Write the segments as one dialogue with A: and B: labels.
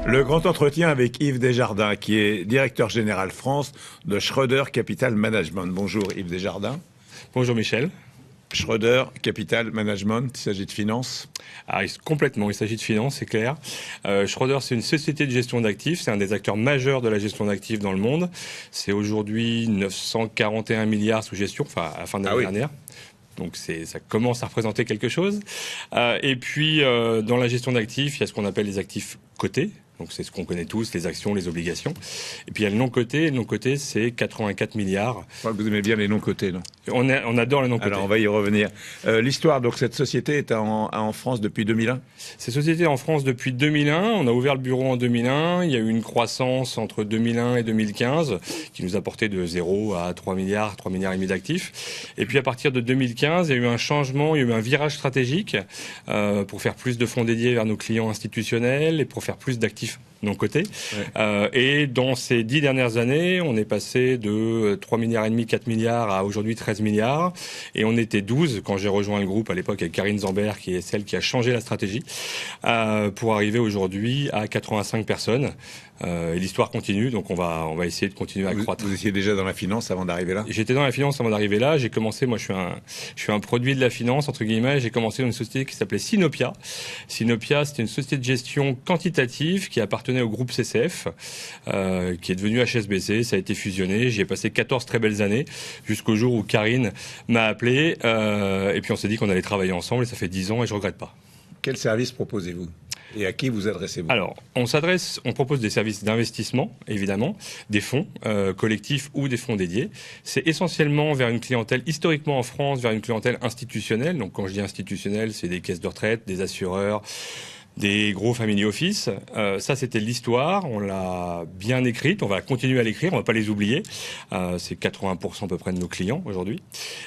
A: Le grand entretien avec Yves Desjardins, qui est directeur général France de Schroeder Capital Management. Bonjour Yves Desjardins.
B: Bonjour Michel.
A: Schroeder Capital Management, il s'agit de finance?
B: Complètement, il s'agit de finance, c'est clair. Schroeder, c'est une société de gestion d'actifs, c'est un des acteurs majeurs de la gestion d'actifs dans le monde. C'est aujourd'hui 941 milliards sous gestion, enfin à la fin de l'année dernière. Donc ça commence à représenter quelque chose. Et puis dans la gestion d'actifs, il y a ce qu'on appelle les actifs cotés. Donc c'est ce qu'on connaît tous, les actions, les obligations. Et puis il y a le non-coté. Le non-coté, c'est 84 milliards.
A: Je crois que vous aimez bien les non-cotés, non?
B: On adore les non-cotés.
A: Alors on va y revenir. L'histoire, donc cette société est en France depuis 2001?
B: Cette société est en France depuis 2001. On a ouvert le bureau en 2001. Il y a eu une croissance entre 2001 et 2015 qui nous a porté de 0 à 3 milliards et demi d'actifs. Et puis à partir de 2015, il y a eu un changement, il y a eu un virage stratégique pour faire plus de fonds dédiés vers nos clients institutionnels et pour faire plus d'actifs non cotés. Ouais. Et dans ces 10 dernières années, on est passé de 3 milliards et demi, 4 milliards à aujourd'hui 13 milliards. Et on était 12 quand j'ai rejoint le groupe à l'époque avec Karine Zambert, qui est celle qui a changé la stratégie, pour arriver aujourd'hui à 85 personnes. Et l'histoire continue, donc on va essayer de continuer à croître.
A: Vous étiez déjà dans la finance avant d'arriver là?
B: J'étais dans la finance avant d'arriver là. J'ai commencé, moi je suis un produit de la finance, entre guillemets. J'ai commencé dans une société qui s'appelait Sinopia. Sinopia, c'était une société de gestion quantitative qui appartenait au groupe CCF, qui est devenu HSBC. Ça a été fusionné. J'y ai passé 14 très belles années, jusqu'au jour où Karine m'a appelé. Et puis on s'est dit qu'on allait travailler ensemble, et ça fait 10 ans, et je regrette pas.
A: Quel service proposez-vous? Et à qui vous adressez-vous?
B: Alors, on propose des services d'investissement, évidemment, des fonds collectifs ou des fonds dédiés. C'est essentiellement vers une clientèle, historiquement en France, vers une clientèle institutionnelle. Donc, quand je dis institutionnelle, c'est des caisses de retraite, des assureurs, des gros family office. Ça, c'était l'histoire. On l'a bien écrite. On va continuer à l'écrire. On va pas les oublier. C'est 80% à peu près de nos clients aujourd'hui.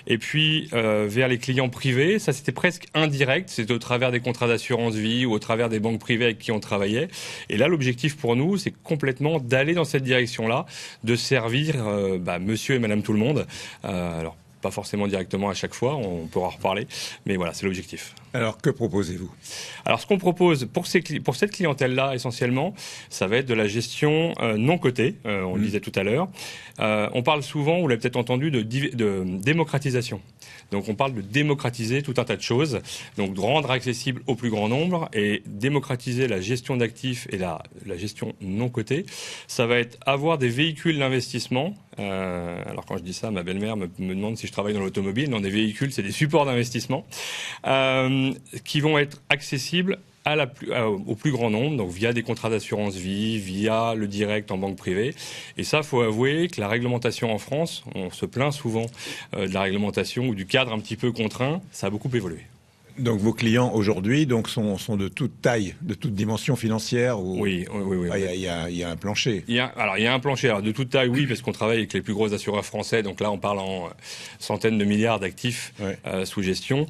B: Et puis, vers les clients privés, ça, c'était presque indirect. C'était au travers des contrats d'assurance vie ou au travers des banques privées avec qui on travaillait. Et là, l'objectif pour nous, c'est complètement d'aller dans cette direction-là, de servir monsieur et madame tout le monde. Alors, pas forcément directement à chaque fois, on pourra en reparler, mais voilà, c'est l'objectif.
A: Alors, que proposez-vous?
B: Alors, ce qu'on propose pour cette clientèle-là, essentiellement, ça va être de la gestion non cotée, on le disait tout à l'heure. On parle souvent, vous l'avez peut-être entendu, de démocratisation. Donc, on parle de démocratiser tout un tas de choses, donc de rendre accessible au plus grand nombre et démocratiser la gestion d'actifs et la gestion non cotée. Ça va être avoir des véhicules d'investissement. Alors, quand je dis ça, ma belle-mère me demande si je travaille dans l'automobile. Non, des véhicules, c'est des supports d'investissement qui vont être accessibles au plus grand nombre, donc via des contrats d'assurance vie, via le direct en banque privée. Et ça, faut avouer que la réglementation en France, on se plaint souvent de la réglementation ou du cadre un petit peu contraint, ça a beaucoup évolué.
A: Donc vos clients aujourd'hui sont de toute taille, de toute dimension financière ou...
B: Oui.
A: Il y a un plancher.
B: Il y a un plancher. Alors, de toute taille, oui, parce qu'on travaille avec les plus gros assureurs français. Donc là, on parle en centaines de milliards d'actifs sous gestion.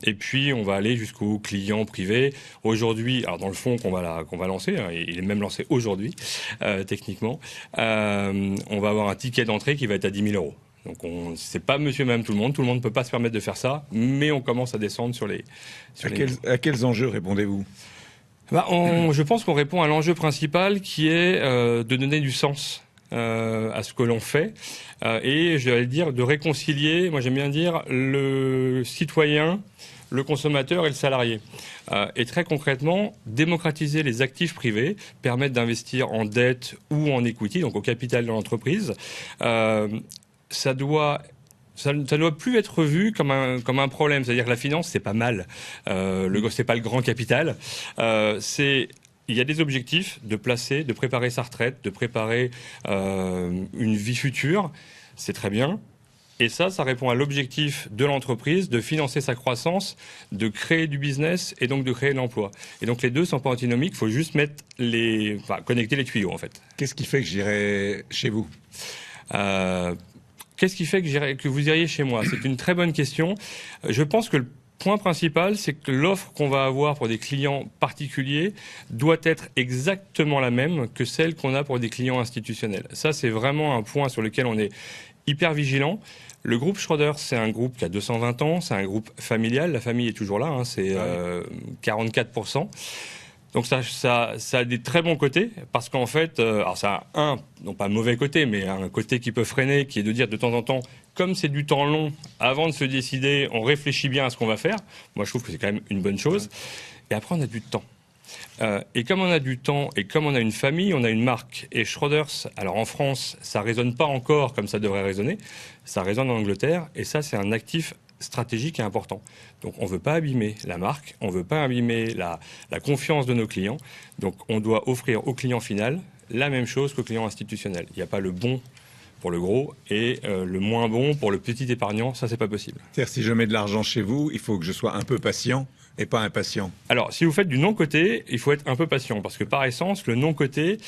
B: Et puis, on va aller jusqu'aux clients privés. Aujourd'hui, alors dans le fonds qu'on va lancer, il est même lancé aujourd'hui, techniquement, on va avoir un ticket d'entrée qui va être à 10 000 euros. Donc c'est pas monsieur et madame tout le monde ne peut pas se permettre de faire ça, mais on commence à descendre sur les...
A: À quels enjeux répondez-vous?
B: Je pense qu'on répond à l'enjeu principal qui est de donner du sens à ce que l'on fait et je vais dire de réconcilier, moi j'aime bien dire, le citoyen, le consommateur et le salarié. Et très concrètement, démocratiser les actifs privés, permettre d'investir en dette ou en equity, donc au capital de l'entreprise. Ça doit plus être vu comme un problème. C'est-à-dire que la finance, c'est pas mal. C'est pas le grand capital. Il y a des objectifs de placer, de préparer sa retraite, de préparer une vie future. C'est très bien. Et ça répond à l'objectif de l'entreprise de financer sa croissance, de créer du business et donc de créer de l'emploi. Et donc les deux sont pas antinomiques. Il faut juste connecter les tuyaux en fait.
A: Qu'est-ce qui fait que j'irai chez vous?
B: Qu'est-ce qui fait que vous iriez chez moi? C'est une très bonne question. Je pense que le point principal, c'est que l'offre qu'on va avoir pour des clients particuliers doit être exactement la même que celle qu'on a pour des clients institutionnels. Ça, c'est vraiment un point sur lequel on est hyper vigilant. Le groupe Schroeder, c'est un groupe qui a 220 ans, c'est un groupe familial. La famille est toujours là, c'est 44%. Donc ça a des très bons côtés, parce qu'en fait, alors ça a non pas un mauvais côté, mais un côté qui peut freiner, qui est de dire de temps en temps, comme c'est du temps long, avant de se décider, on réfléchit bien à ce qu'on va faire. Moi, je trouve que c'est quand même une bonne chose. Et après, on a du temps. Et comme on a du temps, et comme on a une famille, on a une marque. Et Schroders, alors en France, ça résonne pas encore comme ça devrait résonner. Ça résonne en Angleterre, et ça, c'est un actif stratégique et important. Donc on ne veut pas abîmer la marque, on ne veut pas abîmer la confiance de nos clients. Donc on doit offrir au client final la même chose qu'au client institutionnel. Il n'y a pas le bon pour le gros et le moins bon pour le petit épargnant, ça c'est pas possible.
A: C'est-à-dire si je mets de l'argent chez vous, il faut que je sois un peu patient et pas impatient.
B: Alors si vous faites du non-coté, il faut être un peu patient parce que par essence, le non-coté,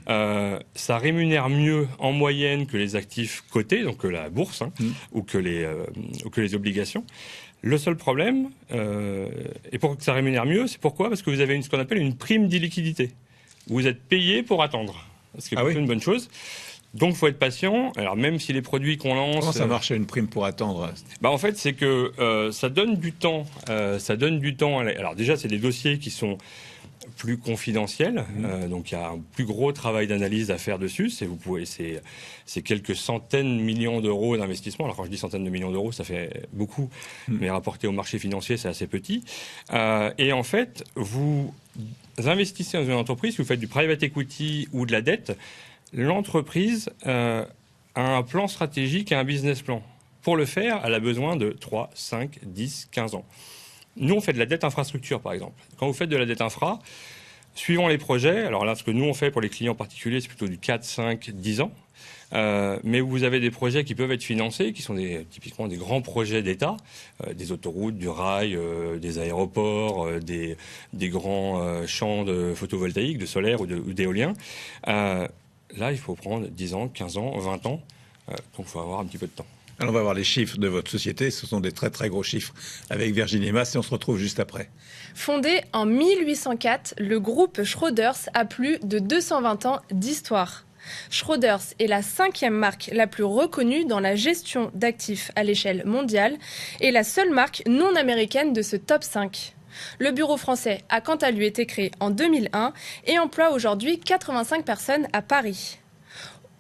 B: ça rémunère mieux en moyenne que les actifs cotés, donc que la bourse ou que les obligations. Le seul problème, et pour que ça rémunère mieux, c'est pourquoi ? Parce que vous avez ce qu'on appelle une prime d'illiquidité. Vous êtes payé pour attendre, ce qui est plutôt une bonne chose. Donc, il faut être patient. Alors, même si les produits qu'on lance...
A: Comment ça marche, une prime pour attendre ?
B: En fait, c'est que ça donne du temps. Alors, déjà, c'est des dossiers qui sont plus confidentiels. Donc, il y a un plus gros travail d'analyse à faire dessus. C'est quelques centaines de millions d'euros d'investissement. Alors, quand je dis centaines de millions d'euros, ça fait beaucoup. Mais rapporté au marché financier, c'est assez petit. Et en fait, vous investissez dans une entreprise, vous faites du private equity ou de la dette, l'entreprise a un plan stratégique et un business plan. Pour le faire, elle a besoin de 3, 5, 10, 15 ans. Nous, on fait de la dette infrastructure, par exemple. Quand vous faites de la dette infra, suivant les projets, alors là, ce que nous, on fait pour les clients particuliers, c'est plutôt du 4, 5, 10 ans. Mais vous avez des projets qui peuvent être financés, qui sont typiquement des grands projets d'État, des autoroutes, du rail, des aéroports, des grands champs de photovoltaïque, de solaire ou d'éolien. Là, il faut prendre 10 ans, 15 ans, 20 ans. Donc, il faut avoir un petit peu de temps.
A: Alors, on va voir les chiffres de votre société. Ce sont des très, très gros chiffres avec Virginie Mas et on se retrouve juste après.
C: Fondé en 1804, le groupe Schroders a plus de 220 ans d'histoire. Schroders est la 5e marque la plus reconnue dans la gestion d'actifs à l'échelle mondiale et la seule marque non américaine de ce top 5. Le bureau français a quant à lui été créé en 2001 et emploie aujourd'hui 85 personnes à Paris.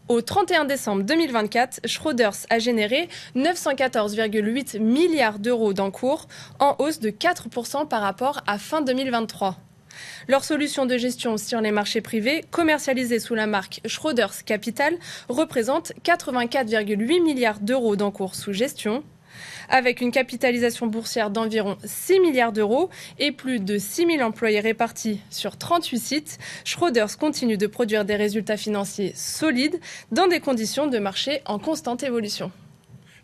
C: Au 31 décembre 2024, Schroders a généré 914,8 milliards d'euros d'encours, en hausse de 4% par rapport à fin 2023. Leur solution de gestion sur les marchés privés, commercialisée sous la marque Schroders Capital, représente 84,8 milliards d'euros d'encours sous gestion. Avec une capitalisation boursière d'environ 6 milliards d'euros et plus de 6 000 employés répartis sur 38 sites, Schroders continue de produire des résultats financiers solides dans des conditions de marché en constante évolution.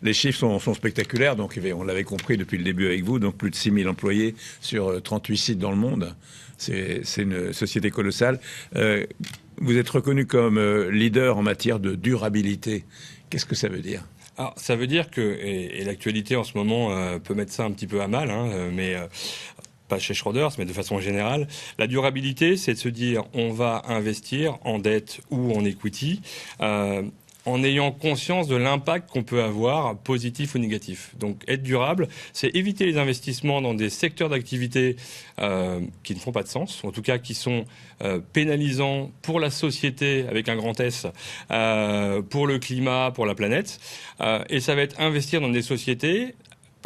A: Les chiffres sont spectaculaires, donc on l'avait compris depuis le début avec vous, donc plus de 6 000 employés sur 38 sites dans le monde. C'est une société colossale. Vous êtes reconnu comme leader en matière de durabilité. Qu'est-ce que ça veut dire ?
B: Alors, ça veut dire que, et l'actualité en ce moment peut mettre ça un petit peu à mal, mais pas chez Schroders, mais de façon générale, la durabilité, c'est de se dire on va investir en dette ou en equity, en ayant conscience de l'impact qu'on peut avoir, positif ou négatif. Donc être durable, c'est éviter les investissements dans des secteurs d'activité qui ne font pas de sens, en tout cas qui sont pénalisants pour la société avec un grand S, pour le climat, pour la planète. Et ça va être investir dans des sociétés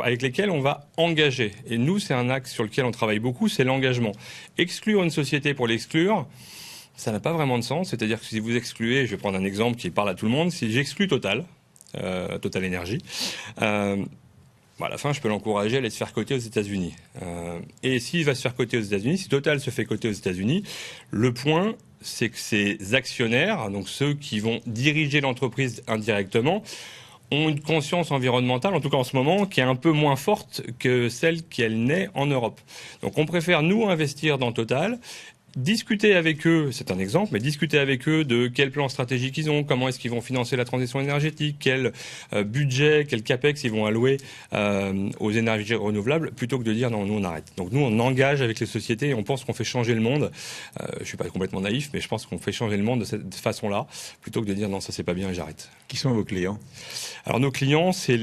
B: avec lesquelles on va engager. Et nous, c'est un axe sur lequel on travaille beaucoup, c'est l'engagement. Exclure une société pour l'exclure, ça n'a pas vraiment de sens. C'est-à-dire que si vous excluez, je vais prendre un exemple qui parle à tout le monde, si j'exclus Total Énergie, à la fin, je peux l'encourager à aller se faire coter aux États-Unis. Et s'il va se faire coter aux États-Unis, si Total se fait coter aux États-Unis, le point, c'est que ces actionnaires, donc ceux qui vont diriger l'entreprise indirectement, ont une conscience environnementale, en tout cas en ce moment, qui est un peu moins forte que celle qu'elle n'est en Europe. Donc on préfère, nous, investir dans Total, discuter avec eux, c'est un exemple, mais discuter avec eux de quel plan stratégique ils ont, comment est-ce qu'ils vont financer la transition énergétique, quel budget, quel capex ils vont allouer aux énergies renouvelables, plutôt que de dire non, nous on arrête. Donc nous on engage avec les sociétés et on pense qu'on fait changer le monde. Je suis pas complètement naïf, mais je pense qu'on fait changer le monde de cette façon-là, plutôt que de dire non, ça c'est pas bien et j'arrête.
A: Qui sont vos clients ?
B: Alors nos clients, c'est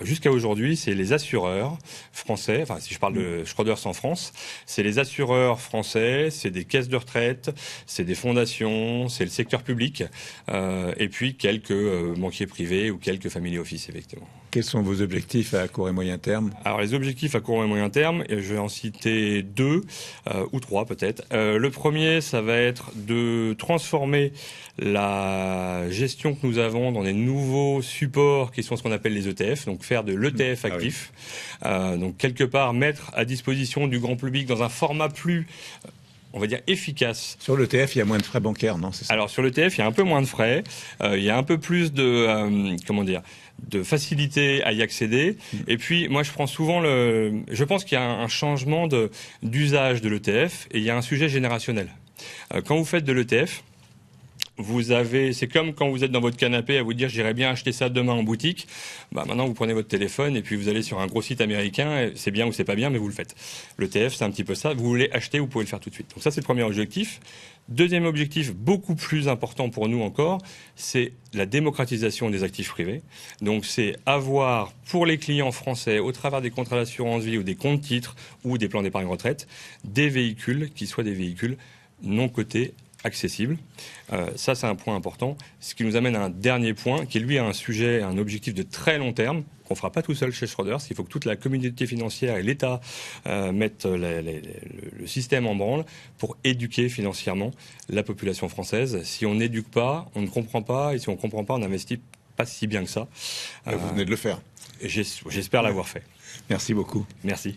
B: jusqu'à aujourd'hui, c'est les assureurs français. Enfin, si je parle de Schroders en France, c'est les assureurs français fait, c'est des caisses de retraite, c'est des fondations, c'est le secteur public, et puis quelques banquiers privés ou quelques family office, effectivement.
A: Quels sont vos objectifs à court et moyen terme?
B: Alors les objectifs à court et moyen terme, je vais en citer 2 ou 3 peut-être. Le premier, ça va être de transformer la gestion que nous avons dans des nouveaux supports qui sont ce qu'on appelle les ETF, donc faire de l'ETF actif. Donc quelque part mettre à disposition du grand public dans un format plus on va dire efficace.
A: Sur l'ETF, il y a moins de frais bancaires, non? C'est ça.
B: Alors sur l'ETF, il y a un peu moins de frais, il y a un peu plus de facilité à y accéder. Et puis, moi, je prends souvent je pense qu'il y a un changement d'usage de l'ETF et il y a un sujet générationnel. Quand vous faites de l'ETF, c'est comme quand vous êtes dans votre canapé à vous dire j'irais bien acheter ça demain en boutique. Maintenant vous prenez votre téléphone et puis vous allez sur un gros site américain. C'est bien ou c'est pas bien, mais vous le faites. L'ETF, c'est un petit peu ça. Vous voulez acheter, vous pouvez le faire tout de suite. Donc ça, c'est le premier objectif. Deuxième objectif, beaucoup plus important pour nous encore, c'est la démocratisation des actifs privés. Donc c'est avoir pour les clients français, au travers des contrats d'assurance vie ou des comptes titres ou des plans d'épargne retraite, des véhicules qui soient des véhicules non cotés, accessible. Ça, c'est un point important. Ce qui nous amène à un dernier point, qui lui a un objectif de très long terme, qu'on ne fera pas tout seul chez Schroders. Il faut que toute la communauté financière et l'État mettent le système en branle pour éduquer financièrement la population française. Si on n'éduque pas, on ne comprend pas, et si on ne comprend pas, on n'investit pas si bien que ça.
A: Vous venez de le faire.
B: J'espère l'avoir fait.
A: Merci beaucoup.
B: Merci.